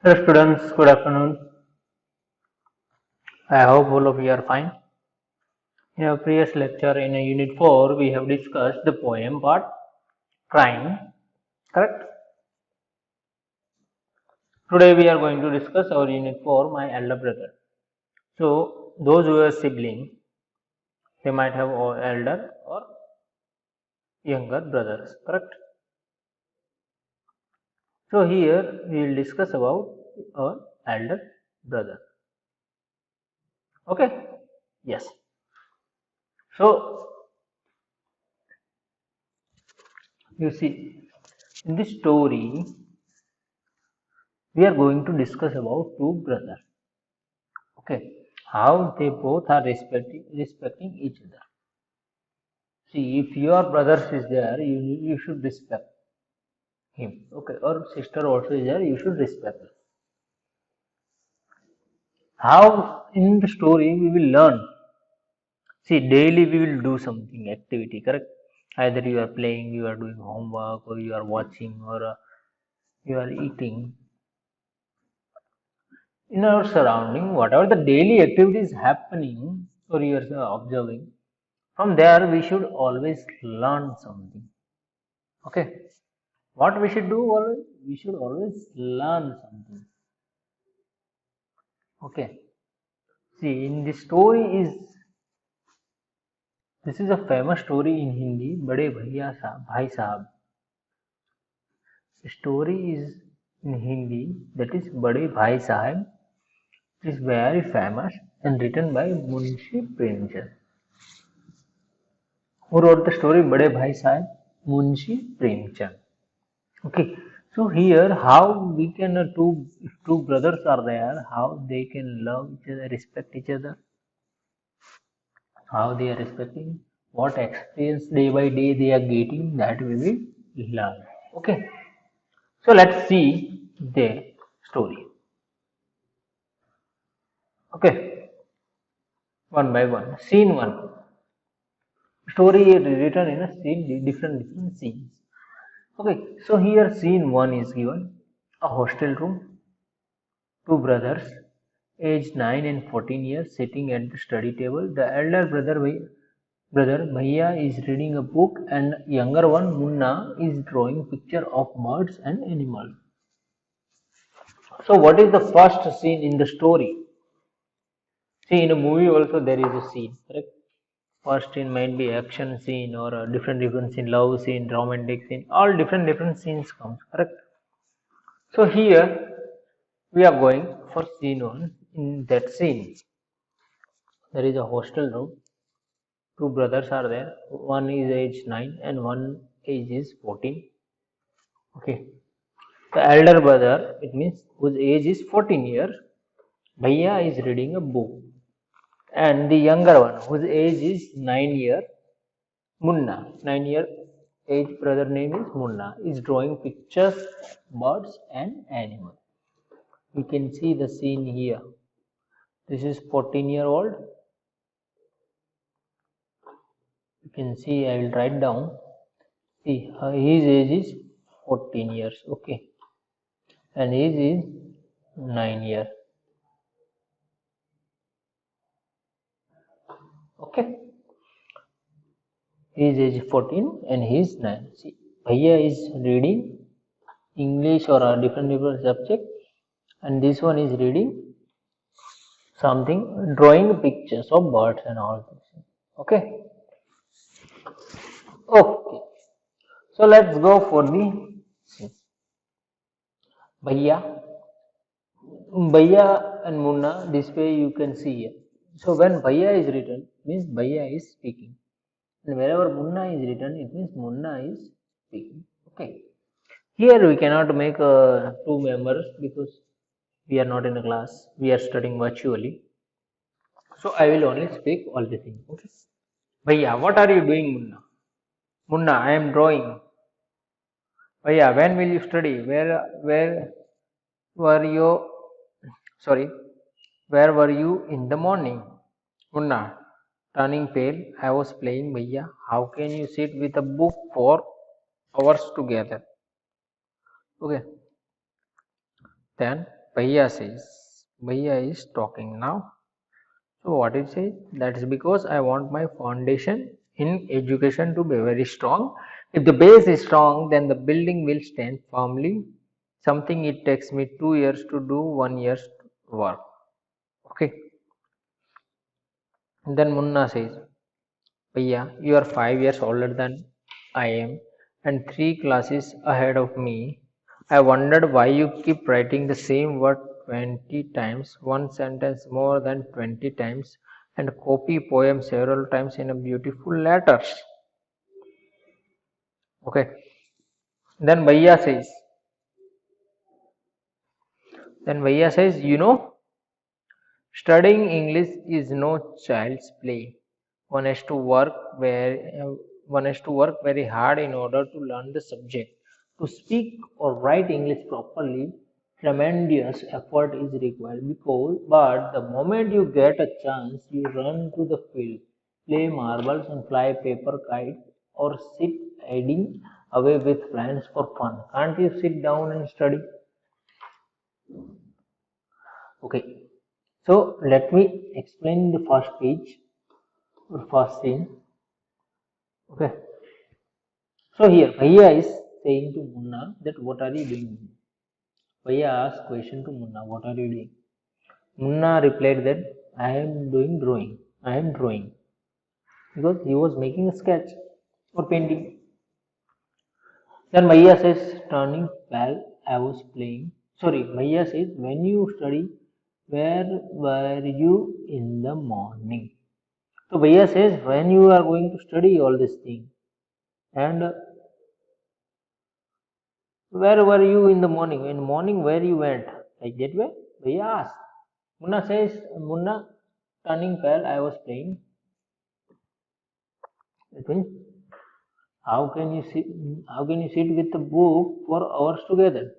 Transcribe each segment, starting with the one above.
Hello students, good afternoon. I hope all of you are fine. In our previous lecture in Unit 4, we have discussed the poem part Crying, correct? Today we are going to discuss our Unit 4, My Elder Brother. So, those who are siblings, they might have elder or younger brothers, correct? So, here we will discuss about our elder brother. Okay? Yes. So, you see, in this story, we are going to discuss about two brothers. Okay, how they both are respecting each other. See, if your brother is there, you should respect him. Okay, or sister also is there, you should respect her. How in the story we will learn. See, daily we will do something activity, correct? Either you are playing, you are doing homework, or you are watching, or you are eating. In our surrounding, whatever the daily activities happening, or you are observing, from there we should always learn something. Okay, what we should do always? We should always learn something. Okay, see, in the story is this is a famous story in Hindi. Bade bhaiya sahab, bhai sahab. The story is in Hindi, that is Bade Bhai Sahab. It is very famous and written by Munshi Premchand. Who wrote the story Bade Bhai Sahab? Munshi Premchand. Okay, so here how we can if two brothers are there, how they can love each other, respect each other, how they are respecting, what experience day by day they are getting, that we will learn. Okay, so let's see the story. Okay, one by one. Scene one. Story is written in a scene, different scenes. Okay, so here scene one is given a hostel room, two brothers, aged 9 and 14 years, sitting at the study table. The elder brother Bhaiya is reading a book, and younger one Munna is drawing picture of birds and animals. So, what is the first scene in the story? See, in a movie also there is a scene, correct? First scene might be action scene or a different scene, love scene, romantic scene, all different scenes comes, correct? So here we are going for scene one. In that scene, there is a hostel room. Two brothers are there. One is age 9 and one age is 14. Okay. The elder brother, it means whose age is 14 years, Bhaiya is reading a book. And the younger one, whose age is 9 year, Munna, 9-year age brother name is Munna, is drawing pictures, birds and animals. We can see the scene here. This is 14-year-old. You can see, I will write down. See, his age is 14 years, okay, and his is 9 years, okay. His age is 14 and he is 9. See, Bhaiya is reading English or a different subject, and this one is reading something, drawing pictures of birds and all this. Okay. Okay. So let's go for the Bhaiya. Bhaiya and Munna, this way you can see here. So when Bhaiya is written, means Bhaiya is speaking. And wherever Munna is written, it means Munna is speaking. Okay. Here we cannot make two members because we are not in a class. We are studying virtually. So I will only speak all the things. Okay. Bhaiya, what are you doing, Munna? Munna, I am drawing. Bhaiya, when will you study? Where were you? Sorry, where were you in the morning? Munna, turning pale, I was playing. Bhaiya, how can you sit with a book for hours together? Okay. Then Bhaiya is talking now. So what it says? That is because I want my foundation in education to be very strong. If the base is strong, then the building will stand firmly. Something it takes me 2 years to do 1 year's work. Okay. Then Munna says, Bhaiya, you are 5 years older than I am and three classes ahead of me. I wondered why you keep writing the same word 20 times, one sentence more than 20 times, and copy poem several times in a beautiful letters. Okay. Then Bhaiya says, studying English is no child's play. One has to work one has to work very hard in order to learn the subject. To speak or write English properly, tremendous effort is required but the moment you get a chance, you run to the field, play marbles and fly paper kites or sit hiding away with friends for fun. Can't you sit down and study? Okay, so let me explain the first page or first scene. Okay, so here Bhaiya is saying to Munna that what are you doing? Bhaiya asked question to Munna, what are you doing? Munna replied that I am doing drawing. I am drawing because he was making a sketch or painting. Then Bhaiya says, turning pale, I was playing. Sorry, Bhaiya says, when you study, where were you in the morning? So Bhaiya says, when you are going to study all this thing, and where were you in the morning? In the morning, where you went? Like that way? Bhaiya asked. Munna says, Munna, turning pale, I was playing. That means, how can you sit? How can you sit with the book for hours together?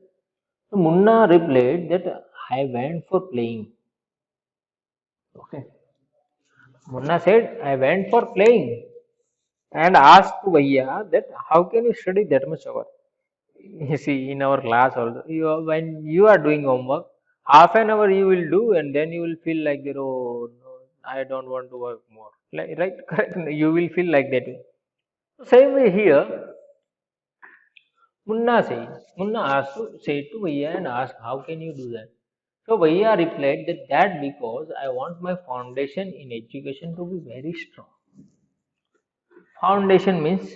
So Munna replied that I went for playing. Okay. Munna said, I went for playing and asked to Bhaiya that how can you study that much hour? You see, in our class also, when you are doing homework, half an hour you will do, and then you will feel like that. Oh no, I don't want to work more. Like, right? Correct. You will feel like that way. Same way here, Munna asked to say to Bhaiya and ask, how can you do that? So Bhaiya replied that because I want my foundation in education to be very strong. Foundation means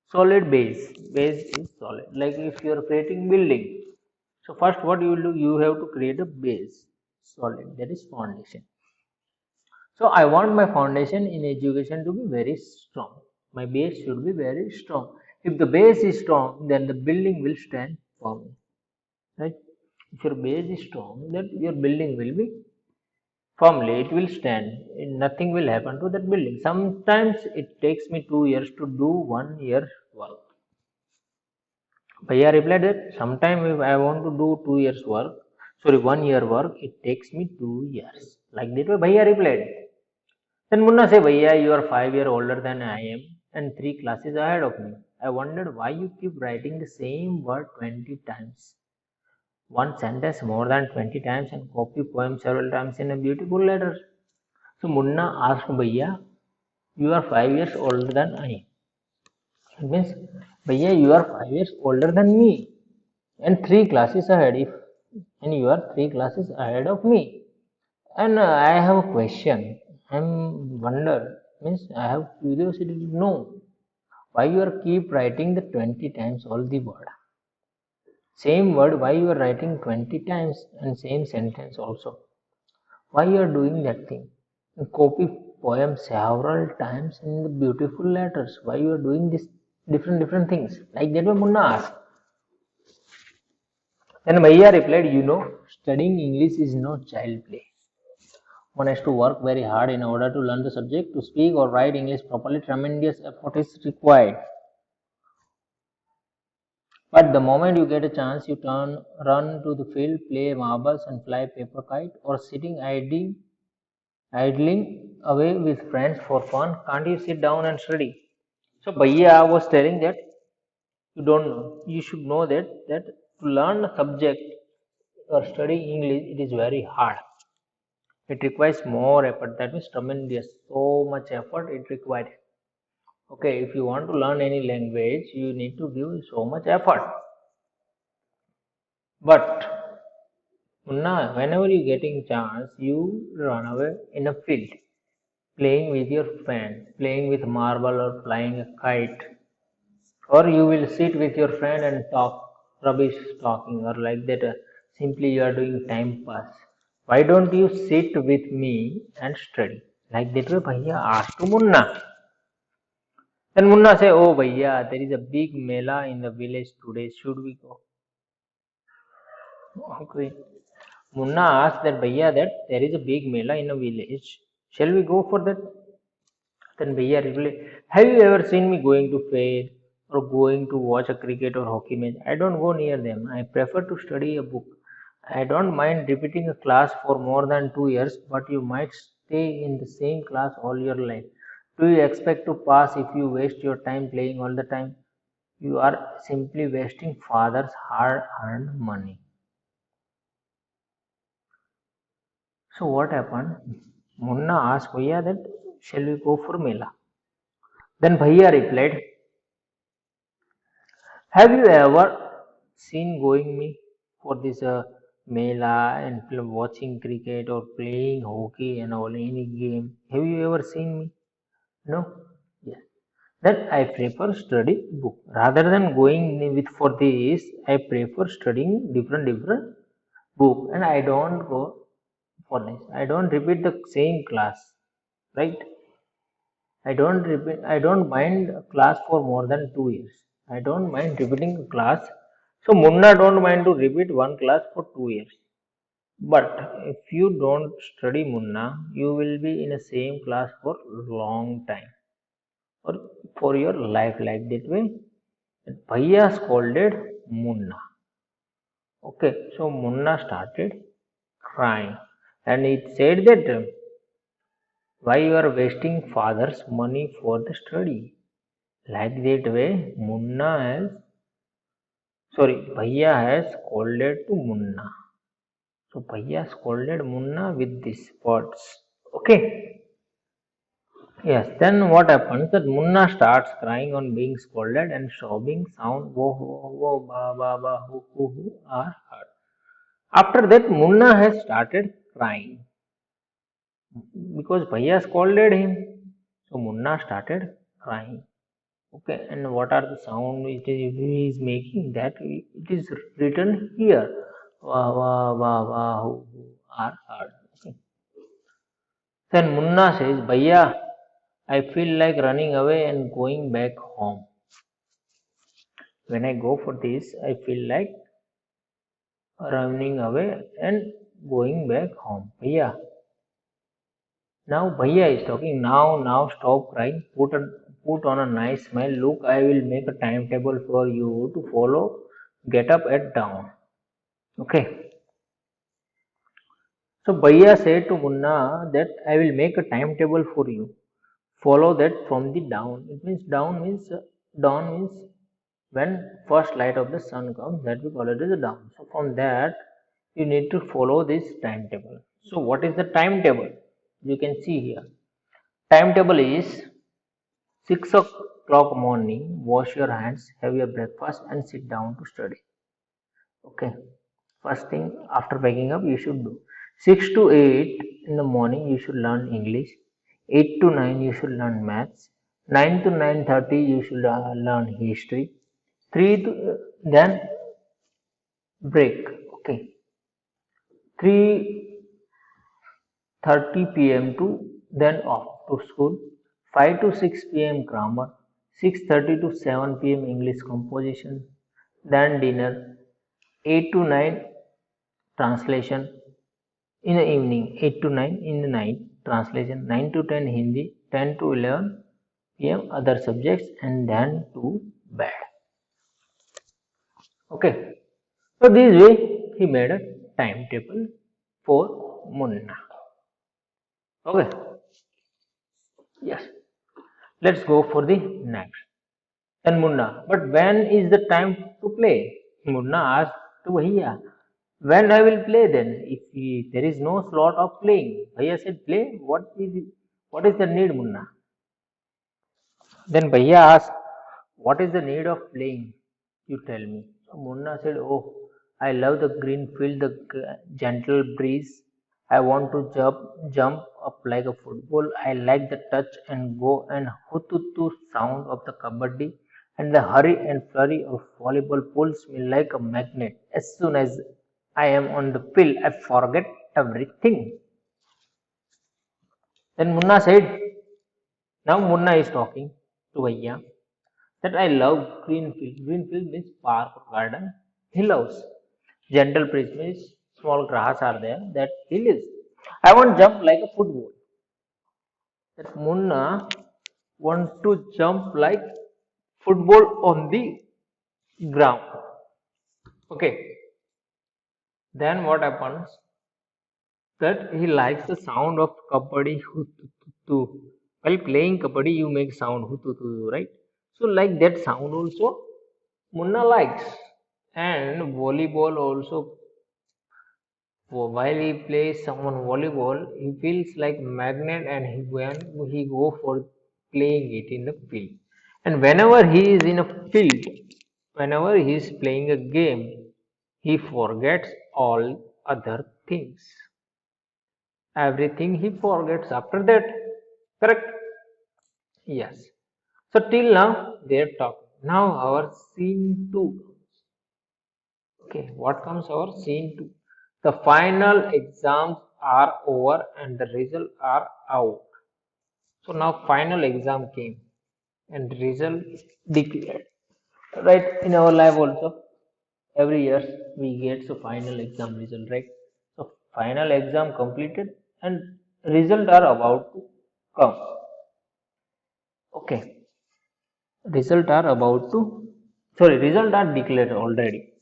solid base. Base is solid. Like if you are creating building. So first what you will do, you have to create a base. Solid. That is foundation. So I want my foundation in education to be very strong. My base should be very strong. If the base is strong, then the building will stand firm. Right? If your base is strong, then your building will be firmly, it will stand. Nothing will happen to that building. Sometimes it takes me 2 years to do 1 year work. Bhaiya replied that sometime if I want to do 2 years work, sorry, 1 year work, it takes me 2 years. Like that way, Bhaiya replied. Then Munna said, Bhaiya, you are 5 years older than I am and three classes ahead of me. I wondered why you keep writing the same word 20 times. One sentence more than 20 times and copy poem several times in a beautiful letter. So Munna asked Bhaiya, you are 5 years older than I am. It means, Bhaiya, you are 5 years older than me and three classes ahead. And you are three classes ahead of me. And I have a question. I'm wonder means I have curiosity to know why you are keep writing the 20 times all the word. Same word, why you are writing 20 times and same sentence also. Why you are doing that thing? And copy poem several times in the beautiful letters. Why you are doing this different things? Like that way Munna asked. Then Bhaiya replied, studying English is no child play. One has to work very hard in order to learn the subject. To speak or write English properly, tremendous effort is required. But the moment you get a chance, you run to the field, play marbles and fly paper kite, or sitting idling away with friends for fun. Can't you sit down and study? So Bhaiya was telling that you don't know. You should know that to learn a subject you are studying English, it is very hard. It requires more effort. That means tremendous, so much effort it requires. Okay, if you want to learn any language, you need to give so much effort. But Munna, whenever you getting chance, you run away in a field, playing with your friends, playing with marble or flying a kite, or you will sit with your friend and talk rubbish talking or like that. Simply you are doing time pass. Why don't you sit with me and study? Like that way, Bhaiya asked to Munna. Then Munna say, "Oh Bhaiya, there is a big mela in the village today. Should we go?" Okay. Munna asked that Bhaiya that there is a big mela in a village. Shall we go for that? Then Bhaiya replied, "Have you ever seen me going to fair or going to watch a cricket or hockey match? I don't go near them. I prefer to study a book. I don't mind repeating a class for more than 2 years, but you might stay in the same class all your life. Do you expect to pass if you waste your time playing all the time? You are simply wasting father's hard-earned money." So what happened? Munna asked Bhaiya that shall we go for Mela? Then Bhaiya replied, "Have you ever seen going me for this Mela and watching cricket or playing hockey and all any game? Have you ever seen me? No? Yes. Then I prefer study book. Rather than going with for this, I prefer studying different book and I don't go for this. I don't repeat the same class. Right? I don't mind a class for more than 2 years. I don't mind repeating a class. So Munna don't mind to repeat one class for 2 years. But if you don't study Munna, you will be in the same class for long time or for your life like that way. Bhaiya scolded Munna. Okay, so Munna started crying and it said that why you are wasting father's money for the study. Like that way, Bhaiya has scolded to Munna. So Bhaiya scolded Munna with these words. Okay. Yes. Then what happens? That Munna starts crying on being scolded and sobbing sound wo ho wo ba ba ba hu are heard. After that, Munna has started crying because Bhaiya scolded him. So Munna started crying. Okay, and what are the sound he is making? That it is written here. Wah wah wah wah hu are heard. Okay. Then Munna says, "Bhaiya, I feel like running away and going back home. When I go for this, I feel like running away and going back home. Bhaiya." Now Bhaiya is talking. Now stop crying. Put on a nice smile. Look, I will make a timetable for you to follow. Get up at dawn. Okay. So Bhaiya said to Munna that I will make a timetable for you. Follow that from the dawn. It means dawn means when first light of the sun comes, that we call it as a dawn. So from that you need to follow this timetable. So what is the timetable? You can see here. Timetable is 6 o'clock morning. Wash your hands, have your breakfast, and sit down to study. Okay. First thing after waking up, you should do 6 to 8 in the morning. You should learn English. 8 to 9 you should learn maths. 9 to 9:30 you should learn history. 3 to then break. Okay. 3:30 p.m. to then off to school. 5 to 6 p.m. grammar. 6:30 to 7 p.m. English composition. Then dinner. 8 to 9 translation in the evening. 8 to 9 in the night translation. 9 to 10 Hindi. 10 to 11 p.m. other subjects and then to bed. Okay. So this way he made a timetable for Munna. Okay. Yes. Let's go for the next. Then Munna. But when is the time to play? Munna asked to Bhaiya. When I will play then? If there is no slot of playing. Bhaiya said, play. What is the need, Munna? Then Bhaiya asked, what is the need of playing? You tell me. So Munna said, oh, I love the green field, the gentle breeze. I want to jump up like a football. I like the touch and go and hututu sound of the kabaddi, and the hurry and flurry of volleyball pulls me like a magnet. As soon as I am on the field, I forget everything. Then Munna said, now Munna is talking to Bhaiya that I love Greenfield. Greenfield means park or garden. He loves. Gentle breeze means small grass are there that he lives. I want jump like a football. That Munna want to jump like football on the ground. Okay. Then what happens? That he likes the sound of kabaddi hututu. While playing kabaddi, you make sound hututu, right? So like that sound also Munna likes. And volleyball also, while he plays someone volleyball, he feels like magnet and he go for playing it in the field. And whenever he is in a field, whenever he is playing a game, he forgets all other things. Everything he forgets after that. Correct? Yes. So till now they are talking. Now our scene two. Okay, what comes our scene two? The final exams are over and the results are out. So now final exam came and result declared. Right, in our life also, every year we get the final exam result, right? So final exam completed and result are about to come. Okay, result are about to, sorry, result are declared already.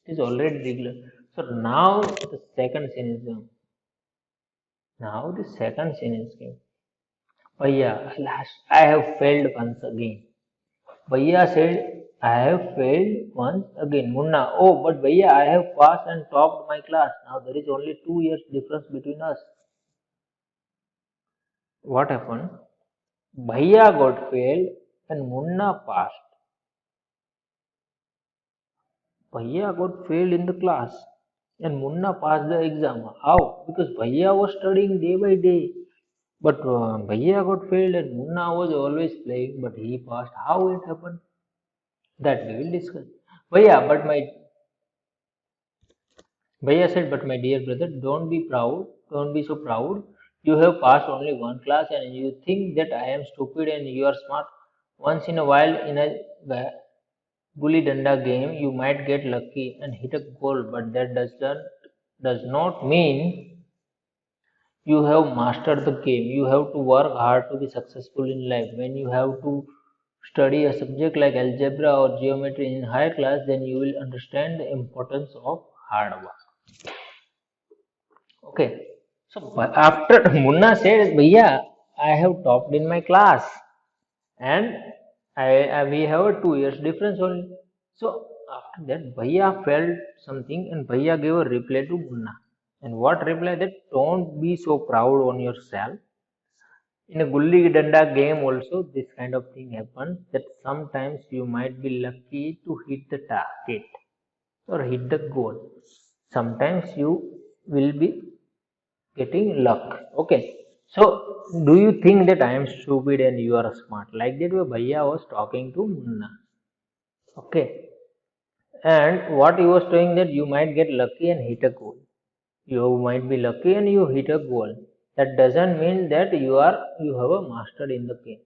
It is already declared. So now the second scene is done. Now the second scene is came. Bhaiya, alas, I have failed once again. Bhaiya said, I have failed once again. Munna, oh, but Bhaiya, I have passed and topped my class. Now there is only 2 years difference between us. What happened? Bhaiya got failed and Munna passed. Bhaiya got failed in the class and Munna passed the exam. How? Because Bhaiya was studying day by day. But Bhaiya got failed and Munna was always playing, but he passed. How it happened? That we will discuss. Bhaiya said, but my dear brother, don't be proud, don't be so proud. You have passed only one class and you think that I am stupid and you are smart. Once in a while in a gully danda game, you might get lucky and hit a goal, but that does not mean you have mastered the game. You have to work hard to be successful in life. When you have to study a subject like algebra or geometry in higher class, then you will understand the importance of hard work. Okay. So after Munna said, Bhaiya, I have topped in my class and we have a 2 years difference only. So after that, Bhaiya felt something and Bhaiya gave a reply to Munna. And what reply? That don't be so proud on yourself. In a gulli danda game also this kind of thing happens, that sometimes you might be lucky to hit the target or hit the goal. Sometimes you will be getting luck. Okay. So do you think that I am stupid and you are smart? Like that way Bhaiya was talking to Munna. Okay. And what he was saying that you might get lucky and hit a goal. You might be lucky and you hit a goal. That doesn't mean that you have a master in the game.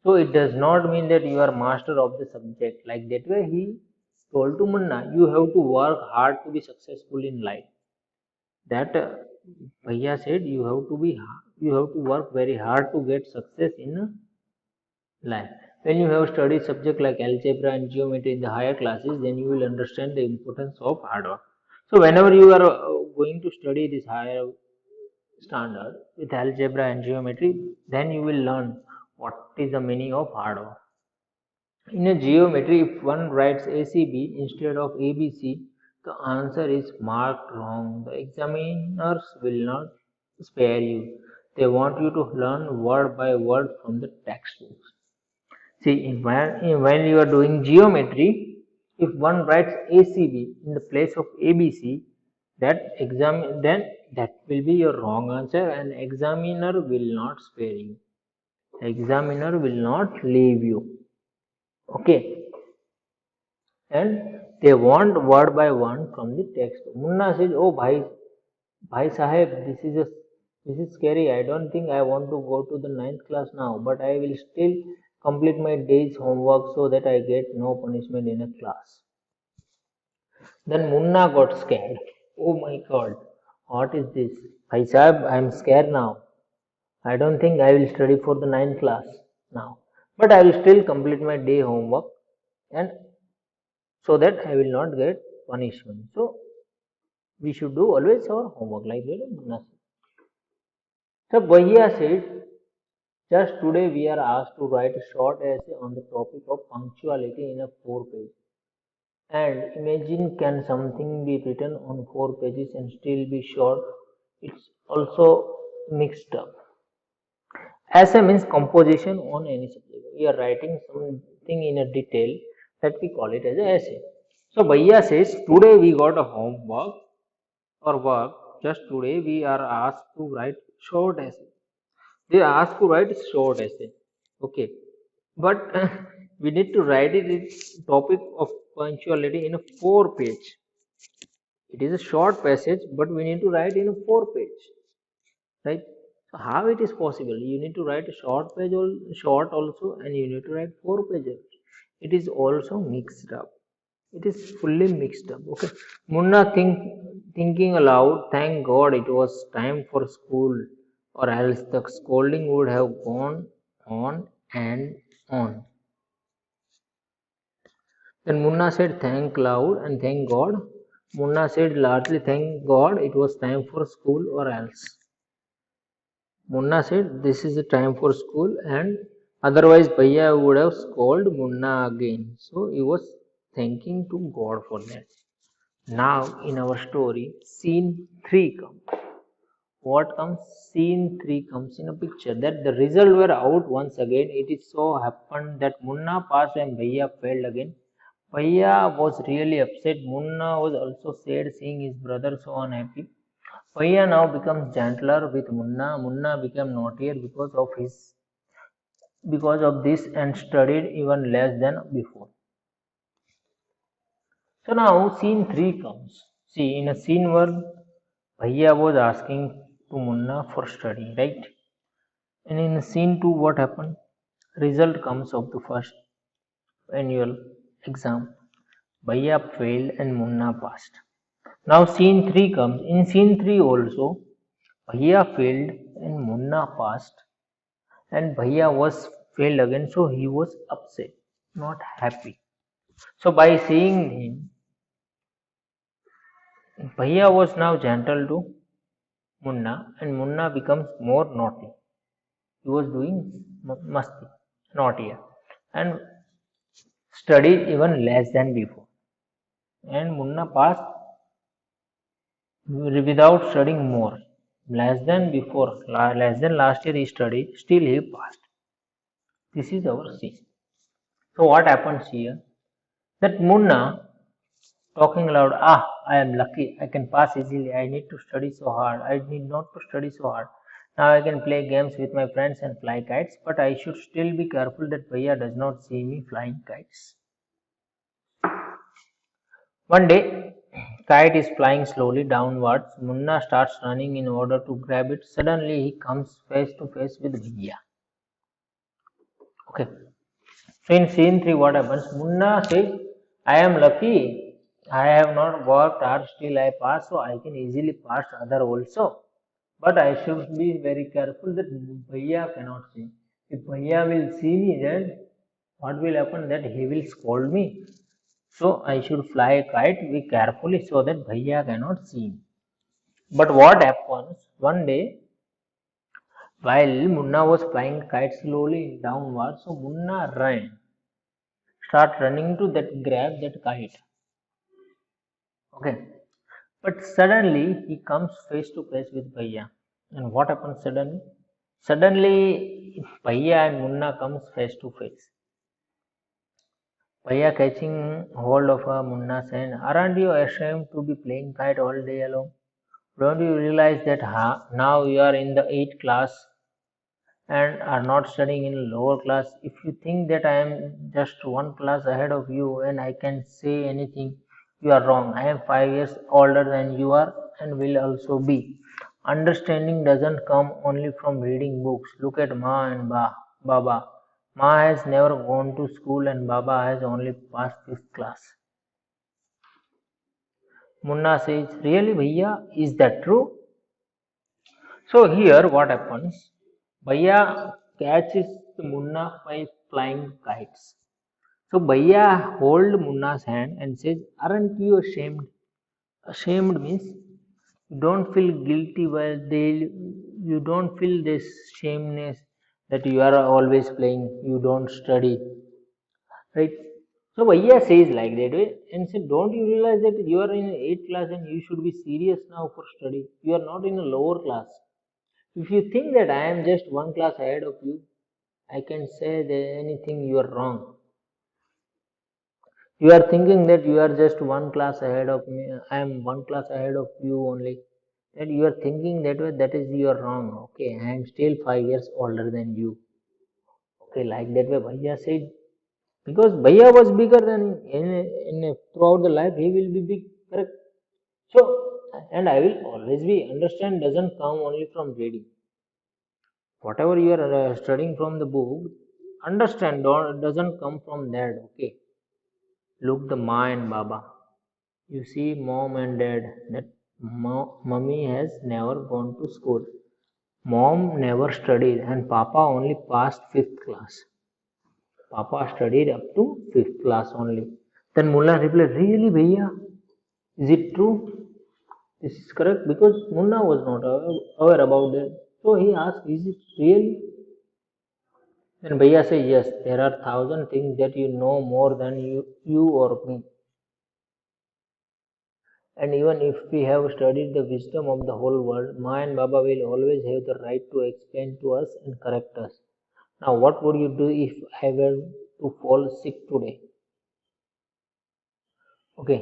So it does not mean that you are master of the subject. Like that way he told to Munna, you have to work hard to be successful in life. That Bhaiya said you have to work very hard to get success in life. When you have studied subject like algebra and geometry in the higher classes, then you will understand the importance of hard work. So whenever you are going to study this higher standard with algebra and geometry, then you will learn what is the meaning of hard work. In a geometry, if one writes ACB instead of ABC, The answer is marked wrong. The examiners will not spare you. They want you to learn word by word from the textbooks. See, when you are doing geometry, if one writes ACB in the place of ABC, then that will be your wrong answer, and examiner will not spare you. Examiner will not leave you. Okay, and they want word by word from the text. Munna says, "Oh, bhai Sahib, this is scary. I don't think I want to go to the ninth class now, but I will still complete my day's homework so that I get no punishment in a class." Then Munna got scared. Oh my God, what is this? Bhai Sahib, I am scared now. I don't think I will study for the ninth class now, but I will still complete my day homework and so that I will not get punishment. So we should do always our homework like that. Munna said. So Bhaiya said, just today we are asked to write a short essay on the topic of punctuality in a 4 page. And imagine, can something be written on 4 pages and still be short? It's also mixed up. Essay means composition on any subject. We are writing something in a detail that we call it as an essay. So Bhaiya says, today we got a homework or work. Just today we are asked to write short essay. They ask to write short essay. Okay, but we need to write it in topic of punctuality in a 4 page. It is a short passage, but we need to write in a 4 page, right? So how it is possible? You need to write a short also, and you need to write 4 pages. It is also mixed up. It is fully mixed up. Okay, Munna thinking aloud. Thank God it was time for school, or else the scolding would have gone on and on. Then Munna said, "Thank loud and thank God." Munna said loudly, "Thank God it was time for school, or else." Munna said, "This is the time for school, and otherwise Bhaiya would have scolded Munna again." So he was thanking to God for that. Now in our story, scene 3 comes. What comes? Scene 3 comes in a picture that the results were out once again. It is so happened that Munna passed and Bhaiya failed again. Bhaiya was really upset. Munna was also sad seeing his brother so unhappy. Bhaiya now becomes gentler with Munna. Munna became naughtier because of this and studied even less than before. So now scene 3 comes. See, in a scene where Bhaiya was asking to Munna for study, right? And in scene 2, what happened? Result comes of the first annual exam. Bhaiya failed and Munna passed. Now scene 3 comes. In scene 3 also, Bhaiya failed and Munna passed. And Bhaiya was failed again, so he was upset, not happy. So by seeing him, Bhaiya was now gentle to Munna, and Munna becomes more naughty. He was doing masti, naughtier, and studied even less than before. And Munna passed without studying more. Less than before, less than last year he studied, still he passed. This is our scene. So what happens here? That Munna talking loud, I am lucky, I can pass easily, I need to study so hard, I need not to study so hard. Now I can play games with my friends and fly kites, but I should still be careful that Bhaiya does not see me flying kites. One day, kite is flying slowly downwards. Munna starts running in order to grab it. Suddenly, he comes face to face with Bhaiya. Okay. So in scene 3, what happens? Munna says, I am lucky. I have not worked hard, still I pass, so I can easily pass other also. But I should be very careful that Bhaiya cannot see. If Bhaiya will see me, then what will happen? That he will scold me. So I should fly a kite very carefully so that Bhaiya cannot see me. But what happens? One day, while Munna was flying kite slowly downward, so Munna start running to that grab that kite. Okay, but suddenly he comes face to face with Bhaiya. And what happens suddenly? Suddenly Bhaiya and Munna comes face to face. Bhaiya catching hold of Munna saying, "Aren't you ashamed to be playing kite all day alone? Don't you realize that now you are in the 8th class and are not studying in lower class? If you think that I am just one class ahead of you and I can say anything, you are wrong. I am 5 years older than you are and will also be. Understanding doesn't come only from reading books. Look at Ma and Baba. Ma has never gone to school and Baba has only passed 5th class." Munna says, "Really, Bhaiya? Is that true?" So here what happens? Bhaiya catches Munna by flying kites. So Bhaiya hold Munna's hand and says, "Aren't you ashamed?" Ashamed means you don't feel guilty while you don't feel this shameness that you are always playing, you don't study, right? So Bhaiya says like that way and said, "Don't you realize that you are in 8th class and you should be serious now for study? You are not in a lower class. If you think that I am just one class ahead of you, I can say that anything, you are wrong. You are thinking that you are just one class ahead of me. I am one class ahead of you only. That you are thinking that way, that is you are wrong. Okay, I am still 5 years older than you. Okay, like that way Bhaiya said. Because Bhaiya was bigger than throughout the life, he will be big, correct? So, and I will always be, understand doesn't come only from reading. Whatever you are studying from the book, understand doesn't come from that. Okay, look the Ma and Baba. You see, mom and dad, that mummy has never gone to school. Mom never studied, and Papa only passed 5th class. Papa studied up to 5th class only. Then Mullah replied, "Really, Bhaiya? Is it true?" This is correct because Munna was not aware about that. So he asked, "Is it really?" Then Bhaiya said, "Yes, there are thousand things that you know more than you or me. And even if we have studied the wisdom of the whole world, Ma and Baba will always have the right to explain to us and correct us. Now, what would you do if I were to fall sick today?" Okay.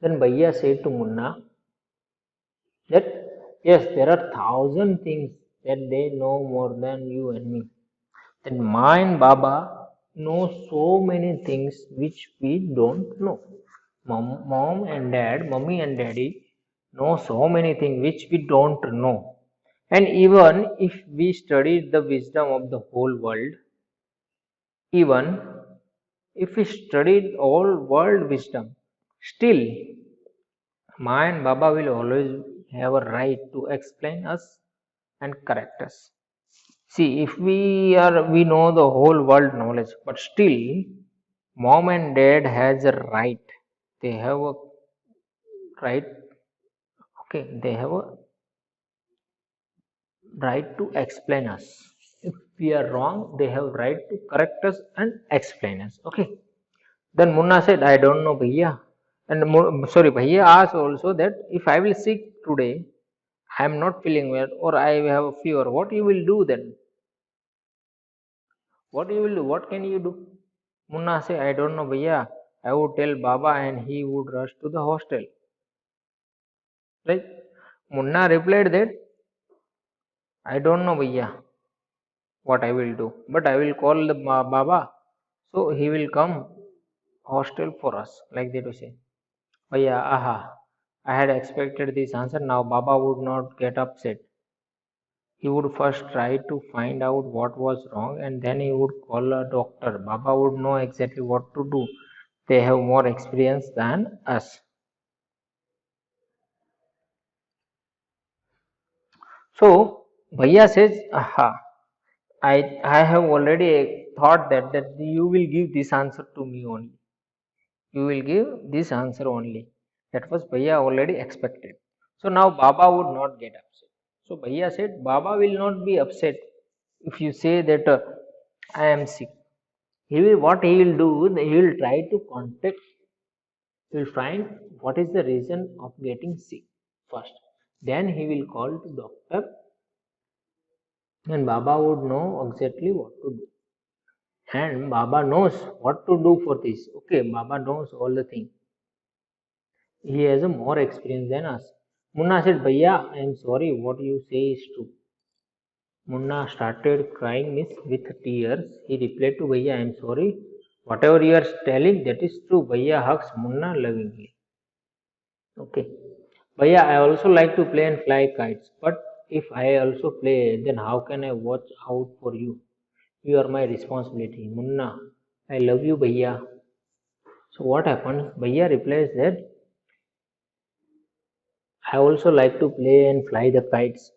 Then Bhaiya said to Munna that yes, there are thousand things that they know more than you and me. Then Ma and Baba know so many things which we don't know. Mom and dad, mummy and daddy know so many things which we don't know. And even if we studied the wisdom of the whole world, even if we studied all world wisdom, still Ma and Baba will always have a right to explain us and correct us. See, if we know the whole world knowledge, but still mom and dad has a right. They have a right. Okay, they have a right to explain us. If we are wrong, they have right to correct us and explain us. Okay. Then Munna said, "I don't know, Bhaiya." And sorry, Bhaiya asked also that if I will sick today, I am not feeling well or I have a fever, what you will do then? What you will do? What can you do? Munna said, "I don't know, Bhaiya. I would tell Baba and he would rush to the hostel." Right? Munna replied that, "I don't know, Bhaiya, what I will do. But I will call the Baba. So he will come hostel for us." Like that we say. Bhaiya, aha. I had expected this answer. Now Baba would not get upset. He would first try to find out what was wrong and then he would call a doctor. Baba would know exactly what to do. They have more experience than us. So Bhaiya says, "Aha, I have already thought that you will give this answer to me only. You will give this answer only." That was Bhaiya already expected. So now Baba would not get upset. So Bhaiya said, "Baba will not be upset if you say that I am sick. He will, what he will do, he will try to contact He will find what is the reason of getting sick first. Then he will call to doctor, and Baba would know exactly what to do. And Baba knows what to do for this. Okay, Baba knows all the things. He has a more experience than us. Munna said, Bhaiya, I am sorry, what you say is true. Munna started crying with tears. He replied to Bhaiya, I am sorry. Whatever you are telling, that is true. Bhaiya hugs Munna lovingly. Okay. Bhaiya, I also like to play and fly kites. But if I also play, then how can I watch out for you? You are my responsibility. Munna, I love you, Bhaiya. So what happened? Bhaiya replies that I also like to play and fly the kites.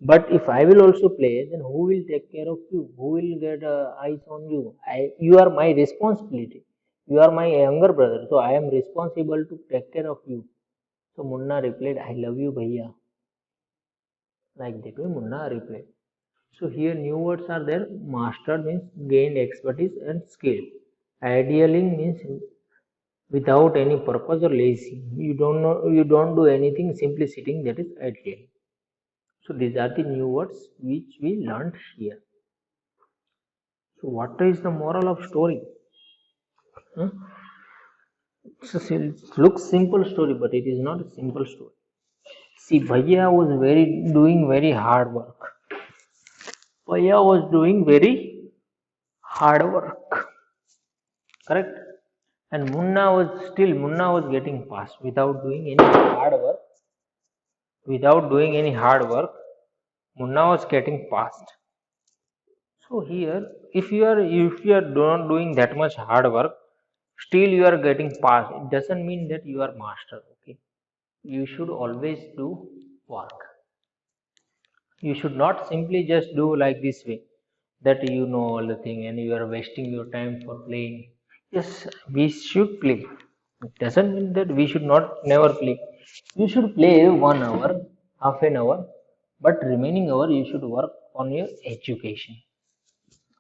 But if I will also play, then who will take care of you? Who will get eyes on you? You are my responsibility. You are my younger brother, so I am responsible to take care of you. So Munna replied, I love you, Bhaiya. Like that way, Munna replied. So here new words are there. Master means gained expertise and skill. Idealing means without any purpose or lazy. You don't do anything, simply sitting, that is ideal. So these are the new words which we learned here. So what is the moral of story? Hmm? It looks simple story, but it is not a simple story. See, Bhaiya was doing very hard work. Bhaiya was doing very hard work, correct? And Munna was getting past without doing any hard work. Without doing any hard work, Munna was getting past. So here, if you are not doing that much hard work, still you are getting past. It doesn't mean that you are master. Okay, you should always do work. You should not simply just do like this way, that you know all the thing and you are wasting your time for playing. Yes, we should play. It doesn't mean that we should not never play. You should play 1 hour, half an hour, but remaining hour you should work on your education.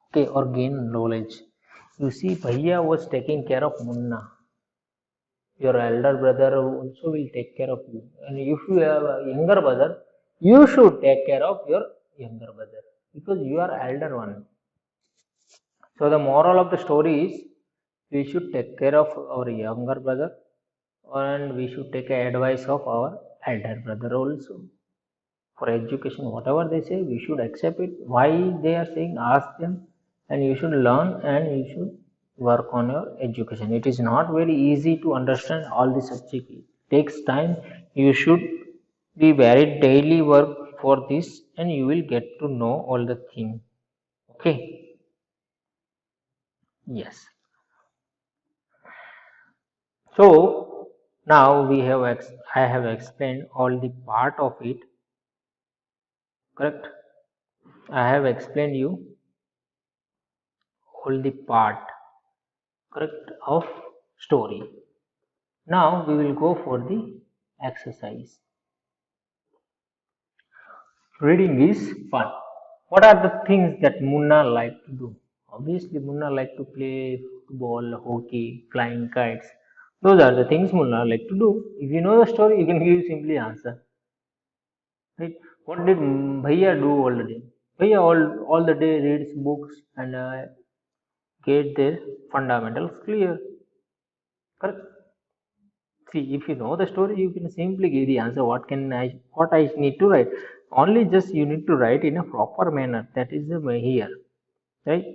Okay, or gain knowledge. You see, Bhaiya was taking care of Munna. Your elder brother also will take care of you. And if you have a younger brother, you should take care of your younger brother because you are elder one. So the moral of the story is we should take care of our younger brother and we should take advice of our elder brother also. For education, whatever they say, we should accept it. Why they are saying, ask them, and you should learn and you should work on your education. It is not very easy to understand all the subject. It takes time. You should be very daily work for this, and you will get to know all the thing. Okay. Yes. So now I have explained all the part of it. Correct. I have explained you all the part, correct, of story. Now we will go for the exercise. Reading is fun. What are the things that Munna like to do? Obviously, Munna like to play football, hockey, flying kites. Those are the things Munna like to do. If you know the story, you can give simply answer. Right? What did Bhaiya do all the day? Bhaiya all the day reads books and get their fundamentals clear. Correct? See, if you know the story, you can simply give the answer. What I need to write? Only just you need to write in a proper manner. That is the way here, right?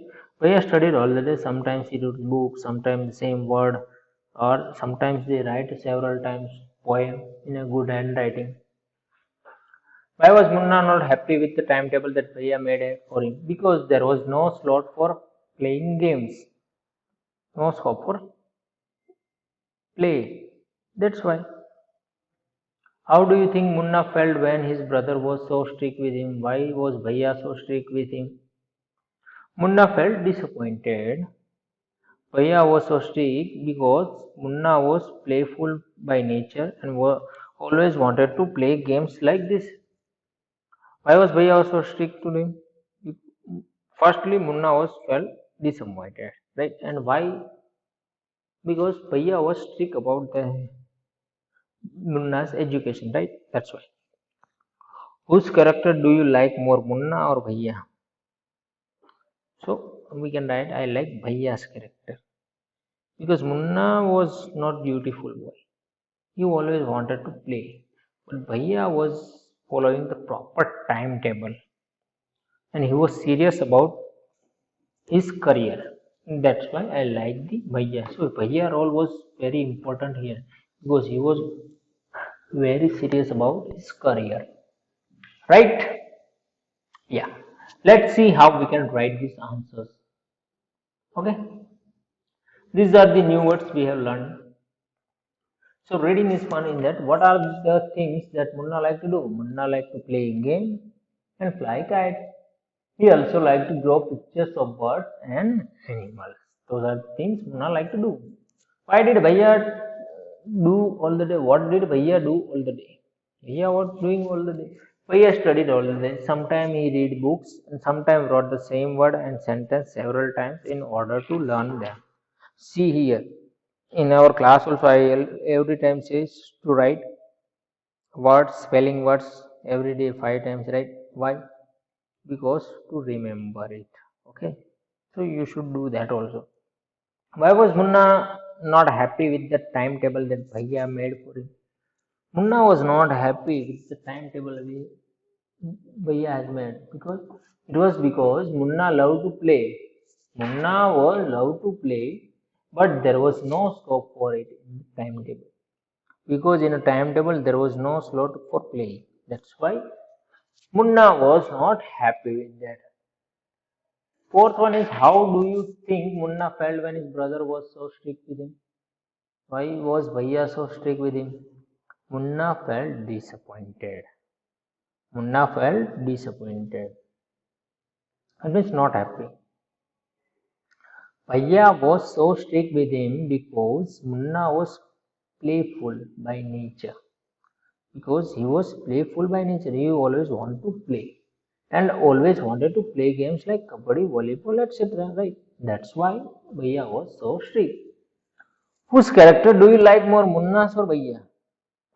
We have studied all the day. Sometimes he reads books, sometimes the same word, or sometimes they write several times poem in a good handwriting. Why was Munna not happy with the timetable that Bhaiya made for him? Because there was no slot for playing games, no scope for play. That's why. How do you think Munna felt when his brother was so strict with him? Why was Bhaiya so strict with him? Munna felt disappointed. Bhaiya was so strict because Munna was playful by nature and always wanted to play games like this. Why was Bhaiya so strict to him? Firstly, Munna was felt disappointed, right? And why? because Bhaiya was strict about the Munna's education, right? That's why. Whose character do you like more, Munna or Bhaiya? So we can write I like Bhaiya's character because Munna was not beautiful boy. He always wanted to play, but Bhaiya was following the proper timetable and he was serious about his career. That's why I like the Bhaiya. So Bhaiya role was very important here because he was very serious about his career. Right? Yeah. Let's see how we can write these answers. Okay. These are the new words we have learned. So reading is fun in that what are the things that Munna like to do? Munna like to play game and fly kite. He also like to draw pictures of birds and animals. Those are the things Munna like to do. Why did Bhaiya do all the day? What did Bhaiya do all the day? Bhaiya was doing all the day. Bhaiya studied all the day. Sometimes he read books and sometimes wrote the same word and sentence several times in order to learn them. See here. In our class also I every time says to write words, spelling words every day 5 times, right? Why? Because to remember it. Okay. So you should do that also. Why was Munna not happy with the timetable that Bhaiya made for him? Munna was not happy with the timetable Bhaiya has made because it was because Munna loved to play. Munna was loved to play, but there was no scope for it in the timetable. Because in a timetable there was no slot for playing. That's why Munna was not happy with that. Fourth one is how do you think Munna felt when his brother was so strict with him? Why was Bhaiya so strict with him? Munna felt disappointed. Munna felt disappointed. That means not happy. Bhaiya was so strict with him because Munna was playful by nature. Because he was playful by nature, he always wanted to play and always wanted to play games like kabaddi, volleyball, etc. Right? That's why Bhaiya was so strict. Whose character do you like more, Munna's or Bhaiya?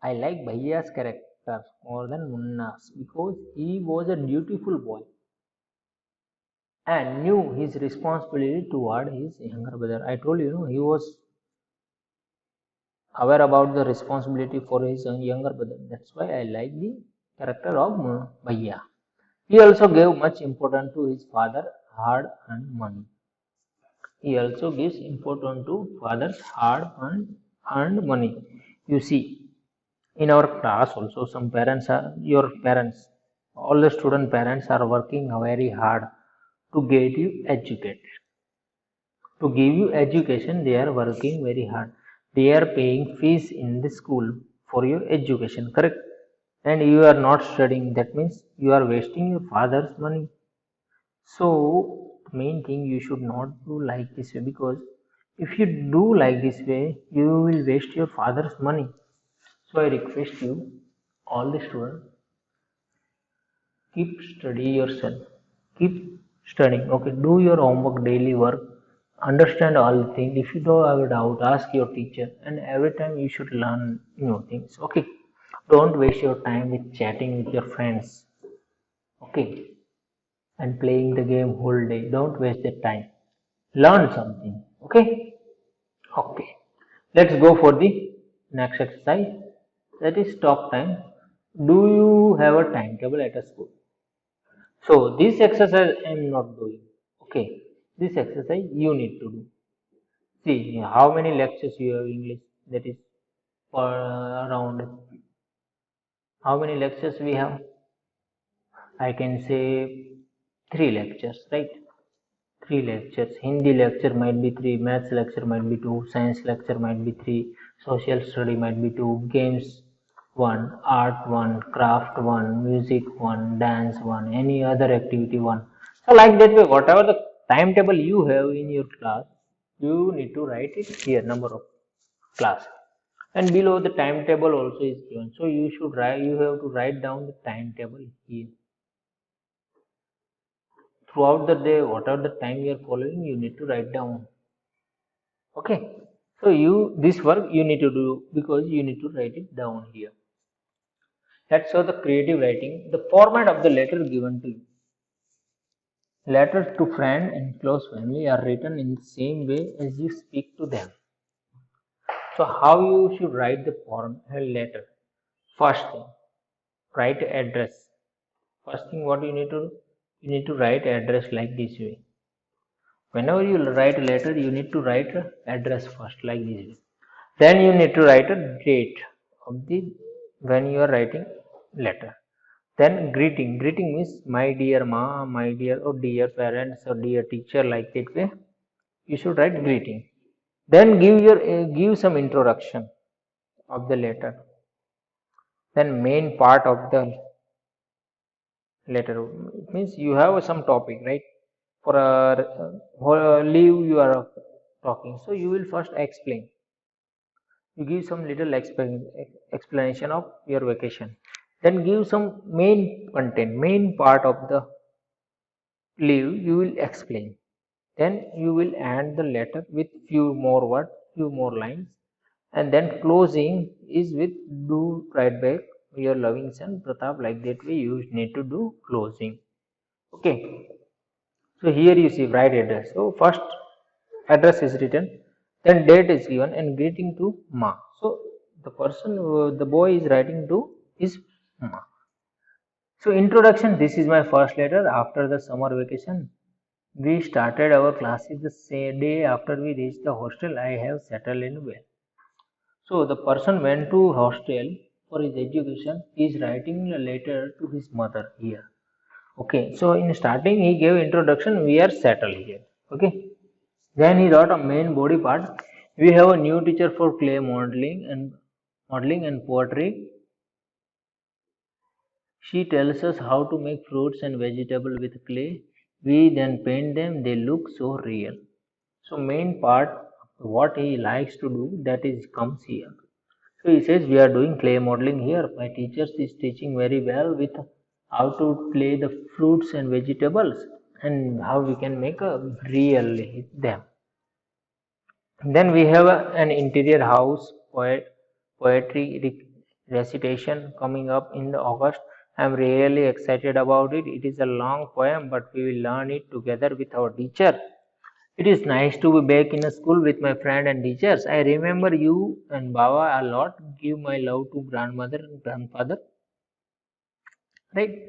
I like Bhaiya's character more than Munna's because he was a dutiful boy and knew his responsibility toward his younger brother. I told you, he was aware about the responsibility for his younger brother. That's why I like the character of Bhaiya. He also gave much importance to his father hard earned money. He also gives importance to father's hard earned money. You see, in our class also some parents are your parents. All the student parents are working very hard to get you educated. To give you education, they are working very hard. They are paying fees in the school for your education, correct? And you are not studying. That means you are wasting your father's money. So, main thing you should not do like this way because if you do like this way, you will waste your father's money. So, I request you, all the students, keep study yourself. Keep studying. Okay, do your homework, daily work, understand all the things. If you don't have a doubt, ask your teacher, and every time you should learn new things. Okay, don't waste your time with chatting with your friends. Okay, and playing the game whole day. Don't waste the time. Learn something. Okay? Okay. Let's go for the next exercise. That is talk time. Do you have a timetable at a school? So this exercise I am not doing. Okay. This exercise you need to do. See how many lectures you have English. That is for around how many lectures we have? I can say 3 lectures, right? 3 lectures. Hindi lecture might be 3, maths lecture might be 2, science lecture might be 3, social study might be 2, games 1, art 1, craft 1, music 1, dance 1, any other activity 1. So like that way, whatever the timetable you have in your class, you need to write it here, number of class. And below the timetable also is given. So you have to write down the timetable here throughout the day, whatever the time you are following, you need to write down. Okay. So this work you need to do because you need to write it down here. Let's show the creative writing. The format of the letter given to you. Letters to friend and close family are written in the same way as you speak to them. So how you should write the form letter? First thing, write address. First thing what you need to do? You need to write address like this way. Whenever you write a letter, you need to write address first like this way. Then you need to write a date of the when you are writing letter. Then greeting. Greeting means my dear ma, my dear or dear parents or dear teacher, like that way. You should write greeting. Then give some introduction of the letter. Then main part of the letter. It means you have some topic, right? For a leave you are talking. So you will first explain. You give some little explanation of your vacation. Then give some main content, main part of the leave you will explain. Then you will end the letter with few more words, few more lines, and then closing is with do write back your loving son Pratap, like that way you need to do closing. Okay. So here you see write address. So first address is written, then date is given and greeting to ma. So the person, the boy is writing to his ma. So introduction, this is my first letter after the summer vacation. We started our classes the same day after we reached the hostel. I have settled in well. So the person went to hostel for his education. He is writing a letter to his mother here. Okay, so in starting he gave introduction. We are settled here. Okay, then he wrote a main body part. We have a new teacher for clay modeling and poetry. She tells us how to make fruits and vegetables with clay. We then paint them. They look so real. So main part, what he likes to do, that is comes here. So he says we are doing clay modeling here. My teacher is teaching very well with how to play the fruits and vegetables and how we can make a real them. Then we have an interior house poetry recitation coming up in the August. I am really excited about it. It is a long poem, but we will learn it together with our teacher. It is nice to be back in a school with my friend and teachers. I remember you and Baba a lot. Give my love to grandmother and grandfather. Right?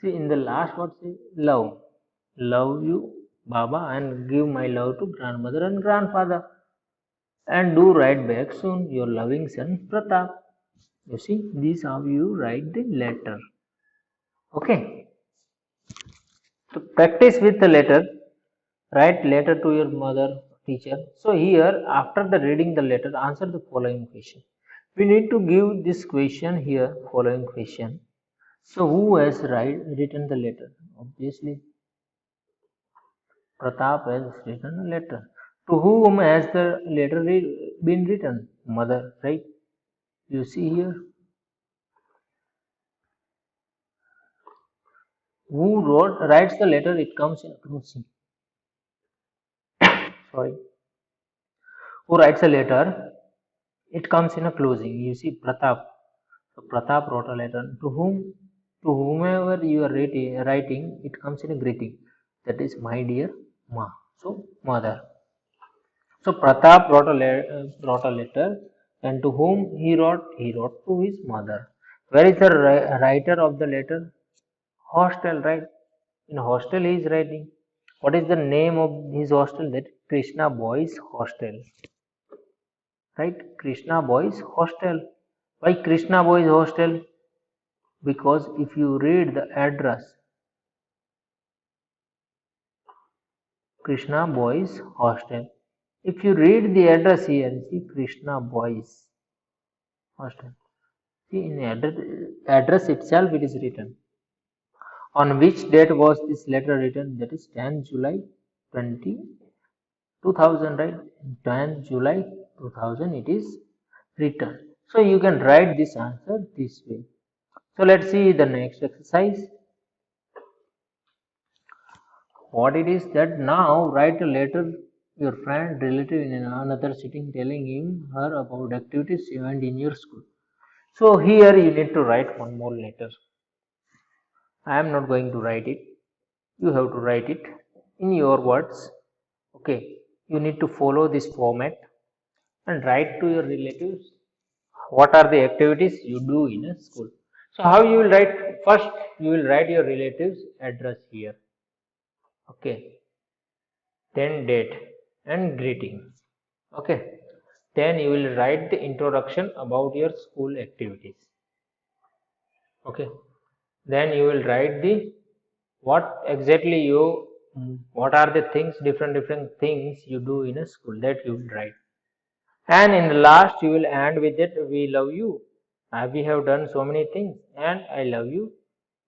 See, in the last word, say love. Love you, Baba, and give my love to grandmother and grandfather. And do write back soon, your loving son Pratap. You see, this is how you write the letter. Okay. To practice with the letter, write letter to your mother, teacher. So here, after the reading the letter, answer the following question. We need to give this question here, following question. So who has written the letter? Obviously, Pratap has written a letter. To whom has the letter been written? Mother, right? You see here. Who writes the letter? It comes in closing. Sorry. Who writes a letter? It comes in a closing. You see Pratap. So Pratap wrote a letter to whomever you are writing, it comes in a greeting. That is my dear ma. So mother. So Pratap wrote a letter, and to whom he wrote? He wrote to his mother. Where is the writer of the letter? Hostel, right? In hostel he is writing. What is the name of his hostel? That Krishna Boys Hostel. Right? Krishna Boys Hostel. Why Krishna Boys Hostel? Because if you read the address, Krishna Boys Hostel. If you read the address here, see Krishna Boys Hostel. See in the address itself it is written. On which date was this letter written? That is 10 July 2000, right? 10 July 2000 it is written. So you can write this answer this way. So let's see the next exercise. What it is that now write a letter your friend, relative in another sitting telling him her about activities event in your school. So here you need to write one more letter. I am not going to write it. You have to write it in your words. Okay. You need to follow this format and write to your relatives what are the activities you do in a school. So how you will write? First you will write your relatives address here. Okay. Then date and greeting. Okay. Then you will write the introduction about your school activities. Okay. Then you will write the what exactly you what are the things different things you do in a school, that you will write. And in the last you will end with it, we love you. We have done so many things and I love you.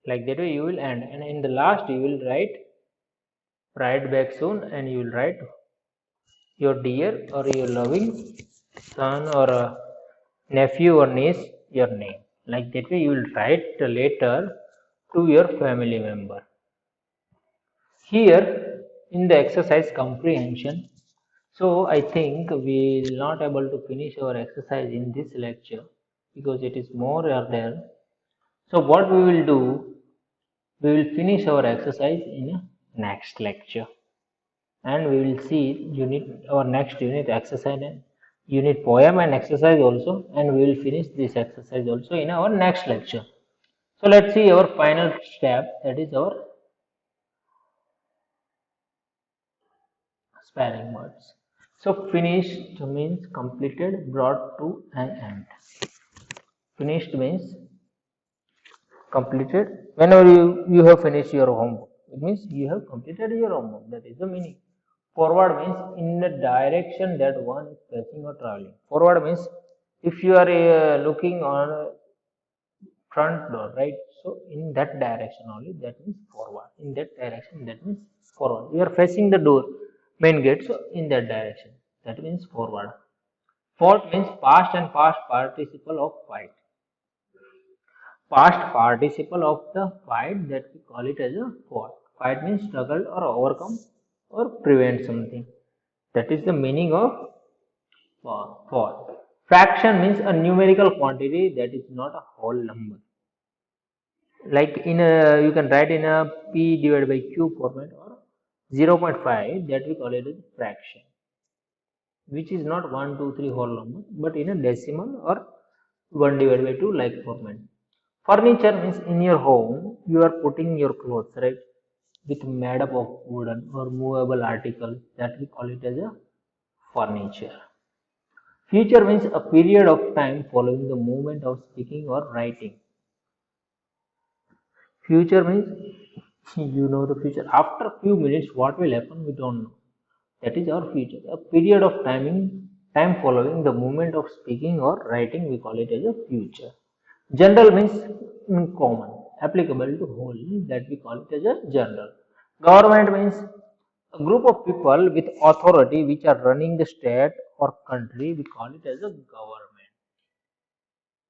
Like that way you will end. And in the last you will write back soon, and you will write your dear or your loving son or nephew or niece your name. Like that way you will write a letter to your family member. Here in the exercise comprehension, so I think we will not able to finish our exercise in this lecture because it is more are there. So what we will do, we will finish our exercise in a next lecture, and we will see our next unit exercise and unit poem and exercise also, and we will finish this exercise also in our next lecture. So let's see our final step, that is our spelling words. So finished means completed, brought to an end. Finished means completed. Whenever you have finished your homework, it means you have completed your homework. That is the meaning. Forward means in the direction that one is facing or traveling. Forward means if you are looking on a front door, right? So in that direction only, that means forward. In that direction, that means forward. You are facing the door, main gate, so in that direction, that means forward. Fought means past and past participle of fight. Past participle of the fight, that we call it as a fought. Fight means struggle or overcome or prevent something. That is the meaning of fought. Fraction means a numerical quantity that is not a whole number. Like in a, you can write in a p divided by q format, or 0.5, that we call it as fraction, which is not 1 2 3 whole number, but in a decimal or 1 divided by 2 like format. Furniture means in your home you are putting your clothes, right, with made up of wooden or movable article, that we call it as a furniture. Future means a period of time following the movement of speaking or writing. Future means you know the future. After a few minutes, what will happen, we don't know. That is our future. A period of time following the movement of speaking or writing, we call it as a future. General means common, applicable to whole, that we call it as a general. Government means a group of people with authority which are running the state or country, we call it as a government.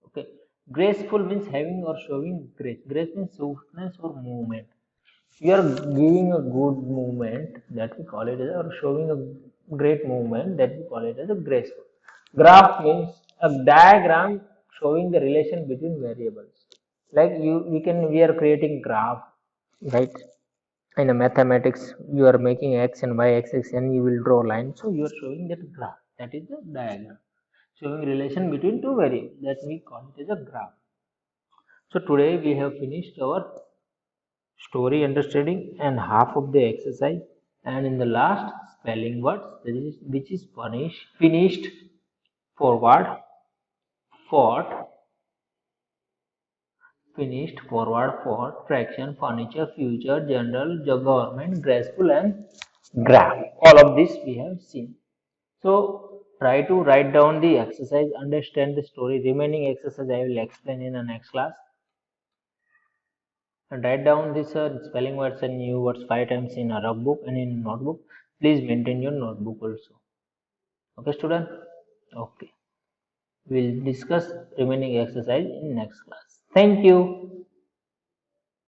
Okay. Graceful means having or showing grace. Grace means smoothness or movement. You are giving a good movement, that we call it as, or showing a great movement, that we call it as a graceful. Graph means a diagram showing the relation between variables. Like we are creating graph, right? In a mathematics, you are making x and y axis, and you will draw line. So you are showing that graph. That is the diagram showing relation between two variables, that we call it as a graph. So today we have finished our story understanding and half of the exercise, and in the last spelling words, which is finished, forward, fought, finished, forward, fought, fraction, furniture, future, general, government, graceful, and graph. All of this we have seen. So try to write down the exercise, understand the story. Remaining exercise I will explain in the next class. And write down this spelling words and new words 5 times in a rough book and in notebook. Please maintain your notebook also. Okay, student? Okay. We'll discuss remaining exercise in next class. Thank you.